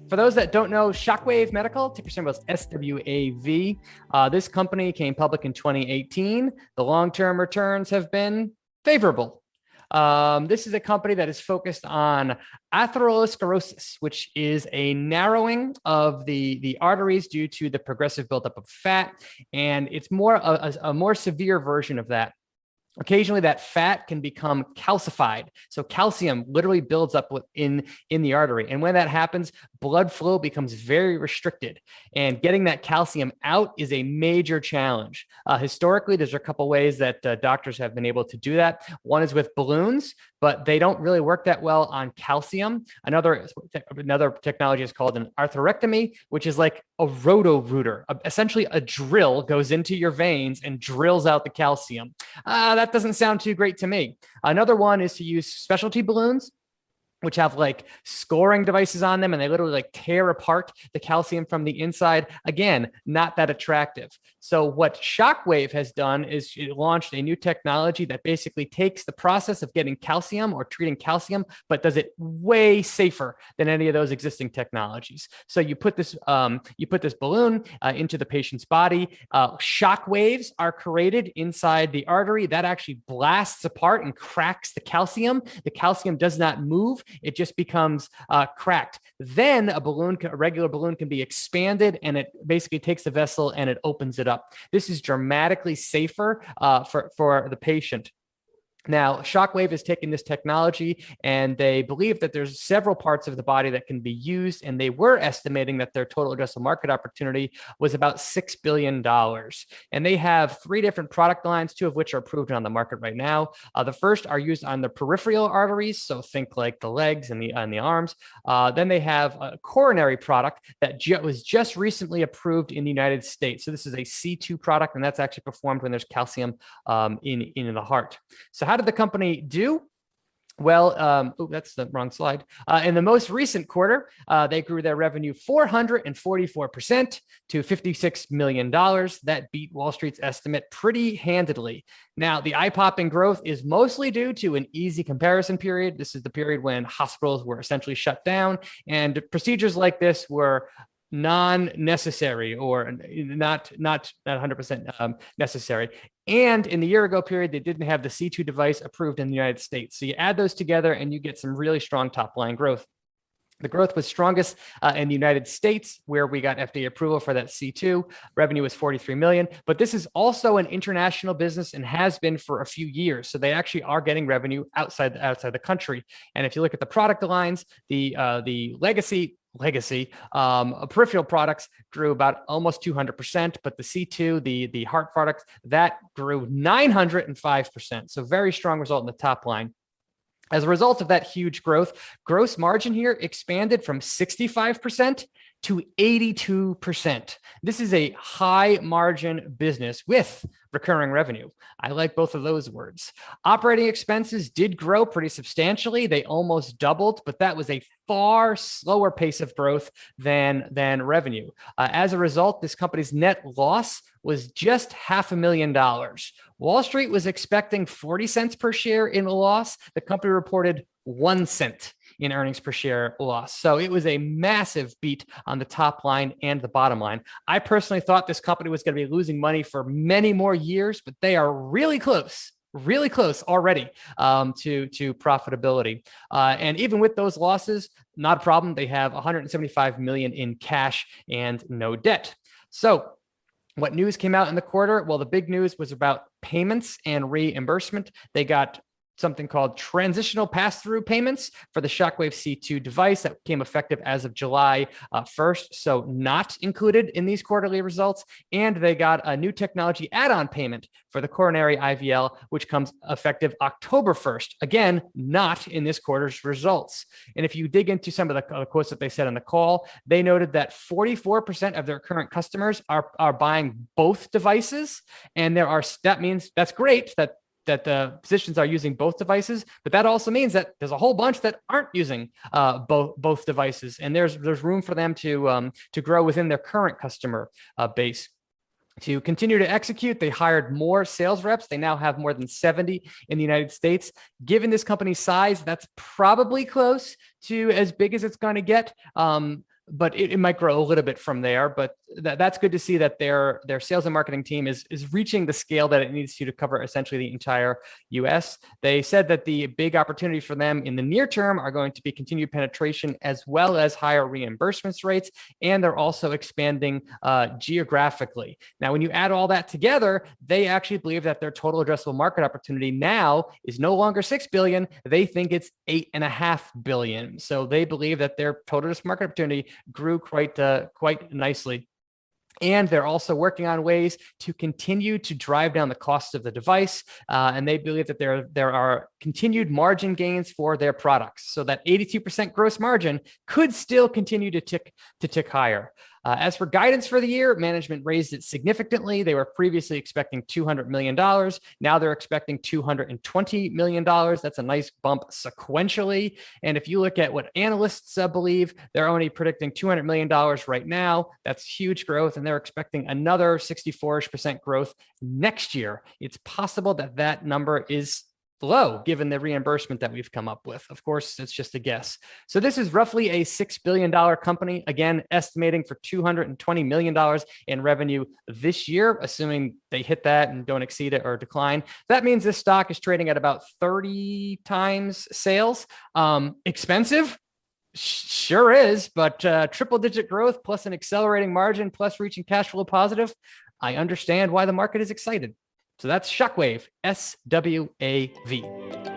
For those that don't know, Shockwave Medical, ticker symbol is SWAV. This company came public in 2018. The long-term returns have been favorable. This is a company that is focused on atherosclerosis, which is a narrowing of the arteries due to the progressive buildup of fat. And it's more a more severe version of that. Occasionally that fat can become calcified. So calcium literally builds up in the artery. And when that happens, blood flow becomes very restricted. And getting that calcium out is a major challenge. Historically, there's a couple ways that doctors have been able to do that. One is with balloons, but they don't really work that well on calcium. Another technology is called an atherectomy, which is like a roto-rooter. Essentially, a drill goes into your veins and drills out the calcium. That doesn't sound too great to me. Another one is to use specialty balloons, which have like scoring devices on them, and they literally like tear apart the calcium from the inside. Again, not that attractive. So what Shockwave has done is it launched a new technology that basically takes the process of getting calcium or treating calcium, but does it way safer than any of those existing technologies. So you put this balloon into the patient's body. Shock waves are created inside the artery that actually blasts apart and cracks the calcium. The calcium does not move. It just becomes cracked. Then a regular balloon can be expanded, and it basically takes the vessel and it opens it up. This is dramatically safer for the patient. Now, Shockwave is taking this technology, and they believe that there's several parts of the body that can be used, and they were estimating that their total addressable market opportunity was about $6 billion. And they have 3 different product lines, 2 of which are approved on the market right now. The first are used on the peripheral arteries, so think like the legs and the arms. Then they have a coronary product that was just recently approved in the United States. So this is a C2 product, and that's actually performed when there's calcium in the heart. So how did the company do? Well, that's the wrong slide. In the most recent quarter, they grew their revenue 444% to $56 million. That beat Wall Street's estimate pretty handedly. Now, the eye-popping growth is mostly due to an easy comparison period. This is the period when hospitals were essentially shut down, and procedures like this were non-necessary or not 100% necessary. And in the year ago period, they didn't have the C2 device approved in the United States. So you add those together and you get some really strong top line growth. The growth was strongest in the United States, where we got FDA approval for that C2. Revenue was $43 million, but this is also an international business and has been for a few years. So they actually are getting revenue outside the country. And if you look at the product lines, the legacy peripheral products grew about almost 200%, but the C2, the heart products, that grew 905%. So very strong result in the top line. As a result of that huge growth, gross margin here expanded from 65% to 82%. This is a high margin business with recurring revenue. I like both of those words. Operating expenses did grow pretty substantially. They almost doubled, but that was a far slower pace of growth than revenue. As a result, this company's net loss was just $500,000. Wall Street was expecting 40 cents per share in a loss. The company reported 1 cent in earnings per share loss. So it was a massive beat on the top line and the bottom line. I personally thought this company was going to be losing money for many more years, but they are really close already to profitability. And even with those losses, not a problem. They have $175 million in cash and no debt. So what news came out in the quarter? Well, the big news was about payments and reimbursement. They got something called transitional pass-through payments for the Shockwave C2 device that became effective as of July 1st. So not included in these quarterly results. And they got a new technology add-on payment for the coronary IVL, which comes effective October 1st. Again, not in this quarter's results. And if you dig into some of the quotes that they said on the call, they noted that 44% of their current customers are buying both devices. And that means that's great that the physicians are using both devices, but that also means that there's a whole bunch that aren't using both devices, and there's room for them to grow within their current customer base. To continue to execute, they hired more sales reps. They now have more than 70 in the United States. Given this company's size, that's probably close to as big as it's going to get. but it might grow a little bit from there. But that's good to see that their sales and marketing team is reaching the scale that it needs to cover essentially the entire US. They said that the big opportunity for them in the near term are going to be continued penetration as well as higher reimbursements rates, and they're also expanding geographically. Now, when you add all that together, they actually believe that their total addressable market opportunity now is no longer 6 billion. They think it's 8.5 billion. So they believe that their total addressable market opportunity grew quite nicely. And they're also working on ways to continue to drive down the cost of the device. And they believe that there are continued margin gains for their products. So that 82% gross margin could still continue to tick higher. As for guidance for the year, management raised it significantly. They were previously expecting $200 million. Now they're expecting $220 million. That's a nice bump sequentially. And if you look at what analysts believe, they're only predicting $200 million right now. That's huge growth. And they're expecting another 64% growth next year. It's possible that that number is low given the reimbursement that we've come up with. Of course, it's just a guess. So this is roughly a $6 billion company, again, estimating for $220 million in revenue this year, assuming they hit that and don't exceed it or decline. That means this stock is trading at about 30 times sales. Expensive? Sure is, but triple digit growth plus an accelerating margin plus reaching cash flow positive. I understand why the market is excited. So that's Shockwave, SWAV.